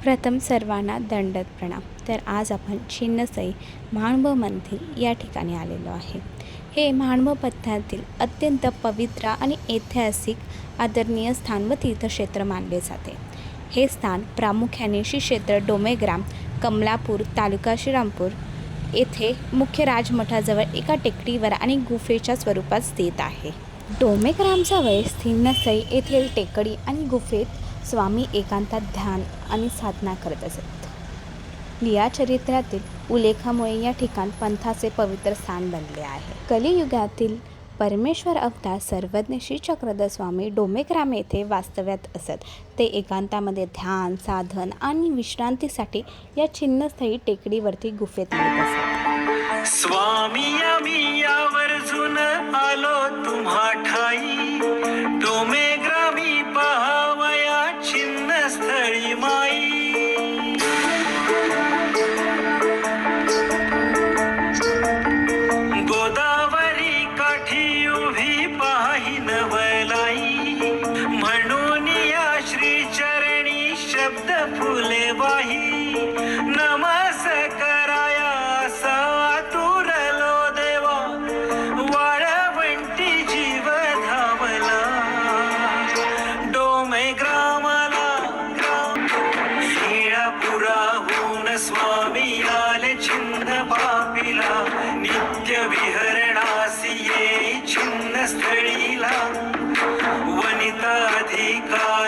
प्रथम सर्वांना दंडवत प्रणाम. तर आज आपण छिन्नसई म्हाळुंबमध्ये या ठिकाणी आलेलो आहे. हे म्हाळुंब पट्ट्यातील अत्यंत पवित्र आणि ऐतिहासिक आदरणीय स्थान व तीर्थक्षेत्र मानले जाते. हे स्थान प्रामुख्याने श्री क्षेत्र डोमेग्राम, कमलापूर, तालुका श्रीरामपूर येथे मुख्य राजमठाजवळ एका टेकडीवर आणि गुफेच्या स्वरूपात स्थित आहे. डोमेग्रामजवळ छिन्नसई येथील टेकडी आणि गुफेत स्वामी एकांतात ध्यान आणि साधना करत असत. या चरित्रातील उल्लेखामुळे या ठिकाण पंथाचे पवित्र स्थान बनले आहे. कलियुगातील परमेश्वर अवतार सर्वज्ञ श्री चक्रधर स्वामी डोमेग्राम येथे वास्तव्यात असत. ते एकांतामध्ये ध्यान, साधन आणि विश्रांतीसाठी या छिन्नसई टेकडीवरती गुफेत येत असत. स्वामी आम्ही यावरजून आलो तुम्हा ठाई, डोमेग्रामी पहावया छिन्नस्थळी माई. गोदावरी काठी उभी पाही नवलाई, म्हणून या श्री चरणी शब्द फुले वाही. नमस कराया असा आतुरलो देवा, वाळवंटी जीव धावला डोमेग्रामला. शिळापुराहून स्वामी आले छिन्न पापीला, नित्य विहरणासी ये छिन्न स्थळीला. वनिता अधिकार